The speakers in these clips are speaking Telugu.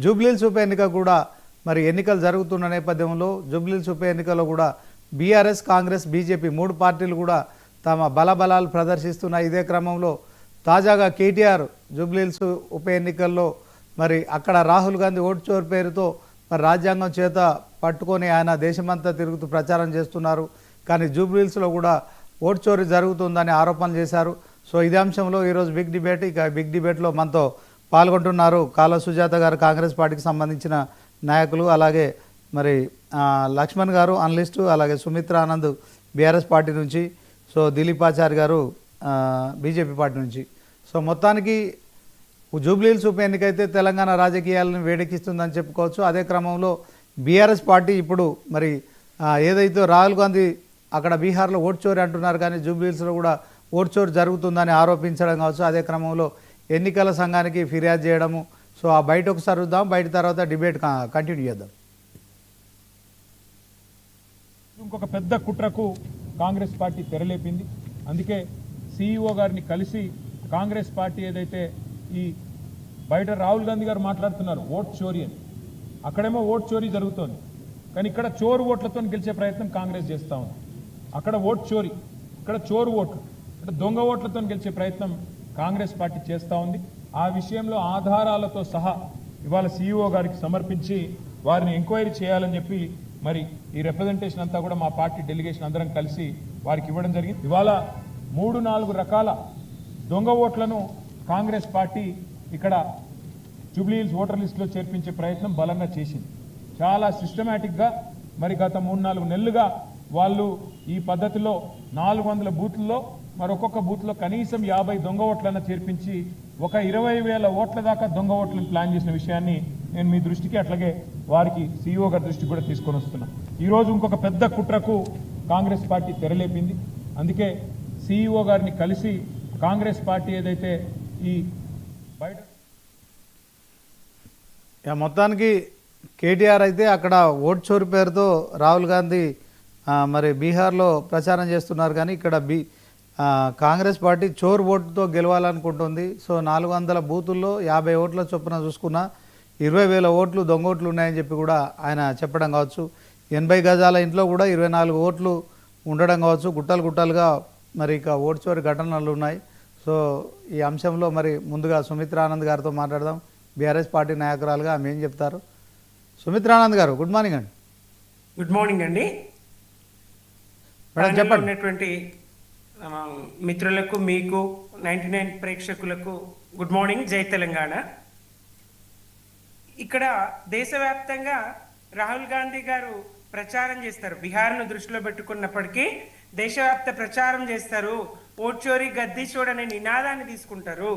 జూబ్లీహిల్స్ ఉప ఎన్నిక కూడా మరి ఎన్నికలు జరుగుతున్న నేపథ్యంలో జూబ్లీహిల్స్ ఉప ఎన్నికలో కూడా బీఆర్ఎస్, కాంగ్రెస్, బీజేపీ 3 పార్టీలు కూడా తమ బలబలాలు ప్రదర్శిస్తున్న ఇదే క్రమంలో తాజాగా కేటీఆర్ జూబ్లీహిల్స్ ఉప ఎన్నికల్లో మరి అక్కడ రాహుల్ గాంధీ ఓటు చోరు పేరుతో మరి రాజ్యాంగం చేత పట్టుకొని ఆయన దేశమంతా తిరుగుతూ ప్రచారం చేస్తున్నారు. కానీ జూబ్లీహిల్స్లో కూడా ఓటు చోరీ జరుగుతుందని ఆరోపణలు చేశారు. సో ఇదే అంశంలో ఈరోజు బిగ్ డిబేట్. ఇక బిగ్ డిబేట్లో మనతో పాల్గొంటున్నారు కాళ సుజాత గారు, కాంగ్రెస్ పార్టీకి సంబంధించిన నాయకులు, అలాగే మరి లక్ష్మణ్ గారు అనలిస్టు, అలాగే సుమిత్ర ఆనంద్ బీఆర్ఎస్ పార్టీ నుంచి, సో దిలీపాచారి గారు బీజేపీ పార్టీ నుంచి. సో మొత్తానికి జూబ్లీహిల్స్ ఉప ఎన్నికైతే తెలంగాణ రాజకీయాలను వేడెక్కిస్తుందని చెప్పుకోవచ్చు. అదే క్రమంలో బీఆర్ఎస్ పార్టీ ఇప్పుడు మరి ఏదైతే రాహుల్ గాంధీ అక్కడ బీహార్లో ఓటు చోరీ అంటున్నారు, కానీ జూబ్లీహిల్స్లో కూడా ఓటు చోరీ జరుగుతుందని ఆరోపించడం కావచ్చు. అదే క్రమంలో ఎన్నికల సంఘానికి ఫిర్యాదు చేయడము. సో ఆ బయట ఒకసారి చూద్దాం, బయట తర్వాత డిబేట్ కంటిన్యూ చేద్దాం. ఇంకొక పెద్ద కుట్రకు కాంగ్రెస్ పార్టీ తెరలేపింది. అందుకే సీఈఓ గారిని కలిసి కాంగ్రెస్ పార్టీ ఏదైతే ఈ బయట రాహుల్ గాంధీ గారు మాట్లాడుతున్నారు ఓట్ చోరీ అని, అక్కడేమో ఓట్ చోరీ జరుగుతోంది, కానీ ఇక్కడ చోరు ఓట్లతో గెలిచే ప్రయత్నం కాంగ్రెస్ చేస్తూ ఉంది. అక్కడ ఓట్ చోరీ, ఇక్కడ చోరు ఓట్లు, అంటే దొంగ ఓట్లతో గెలిచే ప్రయత్నం కాంగ్రెస్ పార్టీ చేస్తూ ఉంది. ఆ విషయంలో ఆధారాలతో సహా ఇవాళ సీఈఓ గారికి సమర్పించి వారిని ఎంక్వైరీ చేయాలని చెప్పి మరి ఈ రిప్రజెంటేషన్ అంతా కూడా మా పార్టీ డెలిగేషన్ అందరం కలిసి వారికి ఇవ్వడం జరిగింది. ఇవాళ 3-4 రకాల దొంగ ఓట్లను కాంగ్రెస్ పార్టీ ఇక్కడ జూబ్లీహిల్స్ ఓటర్ లిస్టులో చేర్పించే ప్రయత్నం బలంగా చేసింది. చాలా సిస్టమేటిక్గా మరి గత 3-4 నెలలుగా వాళ్ళు ఈ పద్ధతిలో 400 బూత్లలో మరొక్కొక్క బూత్లో కనీసం 50 దొంగ ఓట్లను చేర్పించి ఒక 20,000 ఓట్ల దాకా దొంగ ఓట్లను ప్లాన్ చేసిన విషయాన్ని నేను మీ దృష్టికి అట్లాగే వారికి సీఈఓ గారి దృష్టికి కూడా తీసుకొని వస్తున్నా. ఈరోజు ఇంకొక పెద్ద కుట్రకు కాంగ్రెస్ పార్టీ తెరలేపింది. అందుకే సీఈఓ గారిని కలిసి కాంగ్రెస్ పార్టీ ఏదైతే ఈ బయట మొత్తానికి కేటీఆర్ అయితే అక్కడ ఓటు చోరు పేరుతో రాహుల్ గాంధీ మరి బీహార్లో ప్రచారం చేస్తున్నారు, కానీ ఇక్కడ కాంగ్రెస్ పార్టీ చోరు ఓటుతో గెలవాలనుకుంటుంది. సో 400 బూతుల్లో 50 ఓట్ల చొప్పున చూసుకున్న 20,000 ఓట్లు దొంగ ఓట్లు ఉన్నాయని చెప్పి కూడా ఆయన చెప్పడం కావచ్చు. 80 గజాల ఇంట్లో కూడా 24 ఓట్లు ఉండడం కావచ్చు. గుట్టలు గుట్టలుగా మరి ఇక ఓటు చోరీ ఘటనలు ఉన్నాయి. సో ఈ అంశంలో మరి ముందుగా సుమిత్ర ఆనంద్ గారితో మాట్లాడదాం. బీఆర్ఎస్ పార్టీ నాయకురాలుగా ఆమె ఏం చెప్తారు? సుమిత్ర ఆనంద్ గారు, గుడ్ మార్నింగ్ అండి. గుడ్ మార్నింగ్ అండి. మేడం చెప్పండి. ఉన్నటువంటి మిత్రులకు, మీకు 99 ప్రేక్షకులకు గుడ్ మార్నింగ్, జై తెలంగాణ. ఇక్కడ దేశవ్యాప్తంగా రాహుల్ గాంధీ గారు ప్రచారం చేస్తారు. బీహార్ను దృష్టిలో పెట్టుకున్నప్పటికీ దేశవ్యాప్త ప్రచారం చేస్తారు. ఓట్ చోరీ గద్దీ చోర్ అనే నినాదాన్ని తీసుకుంటారు.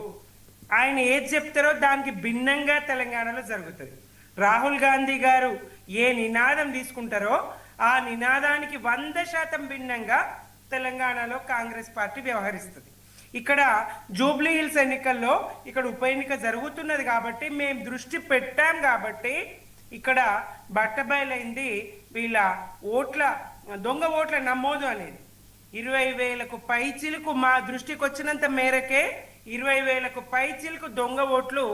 ఆయన ఏది చెప్తారో దానికి భిన్నంగా తెలంగాణలో జరుగుతుంది. రాహుల్ గాంధీ గారు ఏ నినాదం తీసుకుంటారో ఆ నినాదానికి 100% భిన్నంగా తెలంగాణలో కాంగ్రెస్ పార్టీ వ్యవహరిస్తుంది. ఇక్కడ జూబ్లీహిల్స్ ఎన్నికల్లో ఇక్కడ ఉప ఎన్నిక జరుగుతున్నది కాబట్టి మేము దృష్టి పెట్టాం కాబట్టి ఇక్కడ బట్టబయలైంది వీళ్ళ దొంగ ఓట్ల నమోదు అనేది. 20,000కు పైచిలకు మా దృష్టికి వచ్చినంత మేరకే 20,000కు పైచిలకు దొంగ ఓట్లు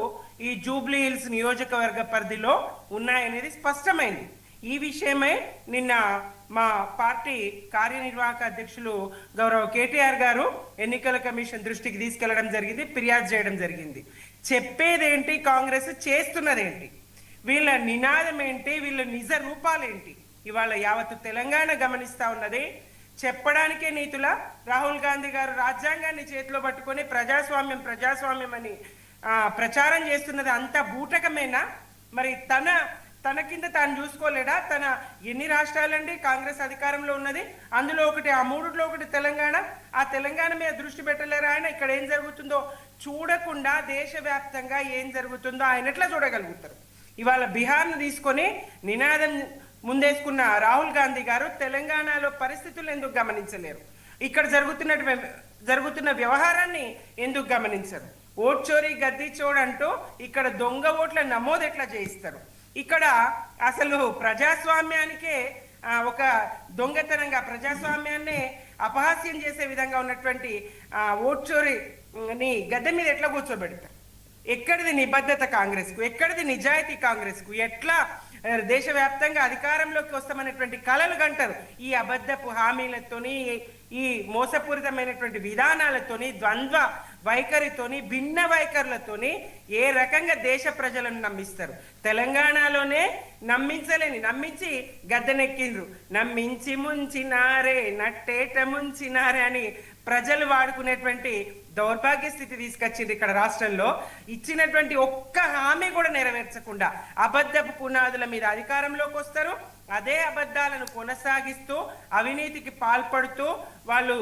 ఈ జూబ్లీహిల్స్ నియోజకవర్గ పరిధిలో ఉన్నాయనేది స్పష్టమైంది. ఈ విషయమై నిన్న మా పార్టీ కార్యనిర్వాహక అధ్యక్షులు గౌరవ కేటీఆర్ గారు ఎన్నికల కమిషన్ దృష్టికి తీసుకెళ్లడం జరిగింది, ఫిర్యాదు చేయడం జరిగింది. చెప్పేదేంటి, కాంగ్రెస్ చేస్తున్నదేంటి, వీళ్ళ నినాదం ఏంటి, వీళ్ళ నిజ రూపాలేంటి, ఇవాళ యావత్తు తెలంగాణ గమనిస్తా ఉన్నది. చెప్పడానికే నీతుల రాహుల్ గాంధీ గారు రాజ్యాంగాన్ని చేతిలో పట్టుకొని ప్రజాస్వామ్యం అని ప్రచారం చేస్తున్నది అంత బూటకమేనా? మరి తన కింద తాను చూసుకోలేడా? తన ఎన్ని రాష్ట్రాలండి కాంగ్రెస్ అధికారంలో ఉన్నది, అందులో ఒకటి, ఆ 3లో ఒకటి తెలంగాణ. ఆ తెలంగాణ మీద దృష్టి పెట్టలేరు ఆయన. ఇక్కడ ఏం జరుగుతుందో చూడకుండా దేశవ్యాప్తంగా ఏం జరుగుతుందో ఆయన ఎట్లా చూడగలుగుతారు? ఇవాళ బీహార్ను తీసుకొని నినాదం ముందేసుకున్న రాహుల్ గాంధీ గారు తెలంగాణలో పరిస్థితులు ఎందుకు గమనించలేరు? ఇక్కడ జరుగుతున్న వ్యవహారాన్ని ఎందుకు గమనించరు? ఓట్ చోరీ గద్దీ చోర్ అంటూ ఇక్కడ దొంగ ఓట్ల నమోదు ఎట్లా చేయిస్తారు? ఇక్కడ అసలు ప్రజాస్వామ్యానికే ఒక దొంగతనంగా ప్రజాస్వామ్యాన్ని అపహాస్యం చేసే విధంగా ఉన్నటువంటి ఓట్ చోరీని గద్దె మీద ఎట్లా కూర్చోబెడతారు? ఎక్కడిది నిబద్ధత కాంగ్రెస్కు, ఎక్కడిది నిజాయితీ కాంగ్రెస్కు? ఎట్లా దేశవ్యాప్తంగా అధికారంలోకి వస్తామనేటువంటి కలలు గంటారు. ఈ అబద్ధపు హామీలతోని, ఈ మోసపూరితమైనటువంటి విధానాలతోని, ద్వంద్వ వైఖరితోని, భిన్న వైఖరులతోని ఏ రకంగా దేశ ప్రజలను నమ్మిస్తారు? తెలంగాణలోనే నమ్మించి గద్దెనెక్కిండ్రు. నమ్మించి ముంచినారే నట్టేట ముంచినారే అని ప్రజలు వాడుకునేటువంటి దౌర్భాగ్య స్థితి తీసుకొచ్చింది ఇక్కడ రాష్ట్రంలో. ఇచ్చినటువంటి ఒక్క హామీ కూడా నెరవేర్చకుండా అబద్ధపు పునాదుల మీద అధికారంలోకి వస్తారు. అదే అబద్ధాలను కొనసాగిస్తూ అవినీతికి పాల్పడుతూ వాళ్ళు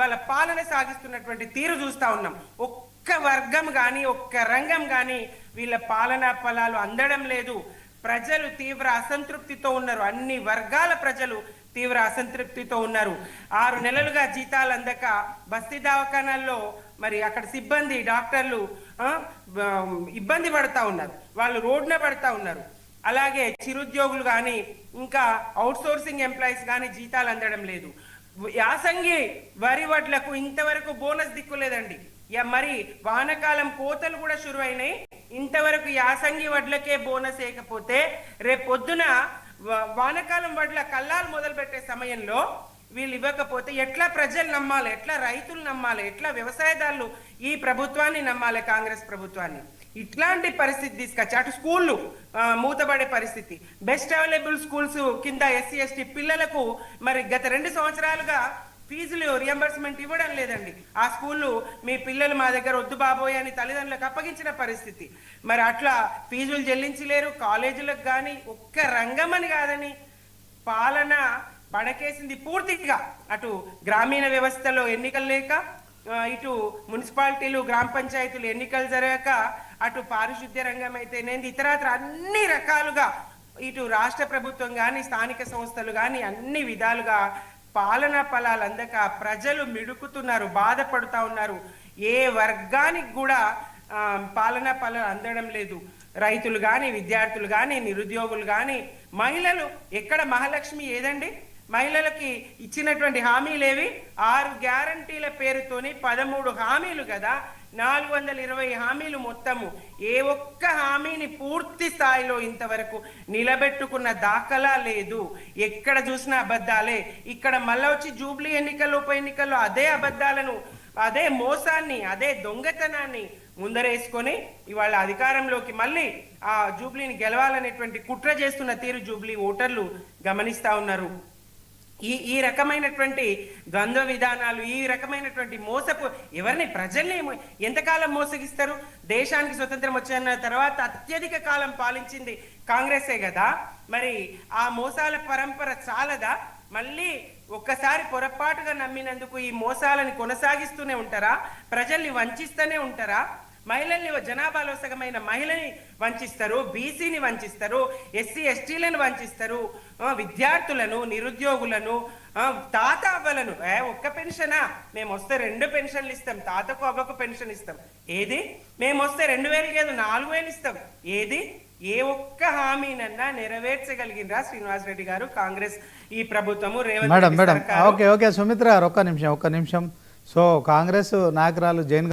వాళ్ళ పాలన సాగిస్తున్నటువంటి తీరు చూస్తా ఉన్నాం. ఒక్క వర్గం కానీ, ఒక్క రంగం కానీ వీళ్ళ పాలనా ఫలాలు అందడం లేదు. ప్రజలు తీవ్ర అసంతృప్తితో ఉన్నారు. అన్ని వర్గాల ప్రజలు తీవ్ర అసంతృప్తితో ఉన్నారు. 6 నెలలుగా జీతాలు అందక బస్తీ దవాఖానాల్లో అక్కడ సిబ్బంది, డాక్టర్లు ఇబ్బంది పడతా ఉన్నారు. వాళ్ళు రోడ్డున పడతా ఉన్నారు. అలాగే చిరుద్యోగులు కానీ, ఇంకా అవుట్సోర్సింగ్ ఎంప్లాయీస్ కానీ జీతాలు అందడం లేదు. యాసంగి వరి వడ్లకు ఇంతవరకు బోనస్ దిక్కులేదండి. మరి వానకాలం కోతలు కూడా షురువైనాయి. ఇంతవరకు యాసంగి వడ్లకే బోనస్ వేయకపోతే రేపు పొద్దున వానకాలం వడ్ల కల్లాలు మొదలు పెట్టే సమయంలో వీళ్ళు ఇవ్వకపోతే ఎట్లా ప్రజలు నమ్మాలి? ఎట్లా రైతులు నమ్మాలి? ఎట్లా వ్యవసాయదారులు ఈ ప్రభుత్వాన్ని నమ్మాలి, కాంగ్రెస్ ప్రభుత్వాన్ని? ఇట్లాంటి పరిస్థితి తీసుకొచ్చి అటు స్కూళ్ళు మూతబడే పరిస్థితి. బెస్ట్ అవైలబుల్ స్కూల్స్ కింద ఎస్సీ ఎస్టీ పిల్లలకు గత 2 సంవత్సరాలుగా ఫీజులు రియంబర్స్మెంట్ ఇవ్వడం లేదండి. ఆ స్కూళ్ళు మీ పిల్లలు మా దగ్గర వద్దు బాబోయ్ అని తల్లిదండ్రులకు అప్పగించిన పరిస్థితి. అట్లా ఫీజులు చెల్లించలేరు. కాలేజీలకు కానీ ఒక్క రంగం అని కాదని పాలన పడకేసింది పూర్తిగా. అటు గ్రామీణ వ్యవస్థలో ఎన్నికలు లేక, ఇటు మున్సిపాలిటీలు, గ్రామ పంచాయతీలు ఎన్నికలు జరగక, అటు పారిశుద్ధ్య రంగం అయితేనేది ఇతరత్ర అన్ని రకాలుగా ఇటు రాష్ట్ర ప్రభుత్వం కానీ, స్థానిక సంస్థలు కానీ అన్ని విధాలుగా పాలనా ఫలాలు అందక ప్రజలు మిడుకుతున్నారు, బాధపడుతూ ఉన్నారు. ఏ వర్గానికి కూడా పాలనా ఫలాలు అందడం లేదు. రైతులు కానీ, విద్యార్థులు కానీ, నిరుద్యోగులు కానీ, మహిళలు ఎక్కడ మహాలక్ష్మి ఏదండి? మహిళలకి ఇచ్చినటువంటి హామీలేవి? 6 గ్యారంటీల పేరుతోని 13 హామీలు కదా, 420 హామీలు మొత్తము. ఏ ఒక్క హామీని పూర్తి స్థాయిలో ఇంతవరకు నిలబెట్టుకున్న దాఖలా లేదు. ఎక్కడ చూసినా అబద్ధాలే. ఇక్కడ మళ్ళా వచ్చి జూబ్లీ ఎన్నికల్లో, ఉప ఎన్నికల్లో అదే అబద్ధాలను, అదే మోసాన్ని, అదే దొంగతనాన్ని ముందరేసుకొని ఇవాళ అధికారంలోకి మళ్ళీ ఆ జూబ్లీని గెలవాలనేటువంటి కుట్ర చేస్తున్న తీరు జూబ్లీ ఓటర్లు గమనిస్తా ఉన్నారు. ఈ రకమైనటువంటి ద్వంద్వ విధానాలు, ఈ రకమైనటువంటి ఎవరిని, ప్రజల్ని ఎంతకాలం మోసగిస్తారు? దేశానికి స్వతంత్రం వచ్చిన తర్వాత అత్యధిక కాలం పాలించింది కాంగ్రెసే కదా. ఆ మోసాల పరంపర చాలదా? మళ్ళీ ఒక్కసారి పొరపాటుగా నమ్మినందుకు ఈ మోసాలని కొనసాగిస్తూనే ఉంటారా? ప్రజల్ని వంచిస్తూనే ఉంటారా? మహిళల్ని, జనాభాలో సగమైన మహిళని వంచిస్తారు, బీసీని వంచిస్తారు, ఎస్సీ ఎస్టీలను వంచిస్తారు, విద్యార్థులను, నిరుద్యోగులను, తాత అవ్వలను. ఒక్క పెన్షనా? మేము వస్తే 2 పెన్షన్లు ఇస్తాం, తాతకు అవ్వకు పెన్షన్ ఇస్తాం. ఏది? మేము వస్తే 2000 కాదు 4000 ఇస్తాం. ఏది? ఏ ఒక్క హామీనన్నా నెరవేర్చగలిగినరా శ్రీనివాస్ రెడ్డి గారు, కాంగ్రెస్ ఈ ప్రభుత్వము, రేవంత్ రెడ్డి సర్కారు? ఓకే సుమిత్ర గారు, ఒక్క నిమిషం. సో కాంగ్రెస్ నాయకురాలు జైన్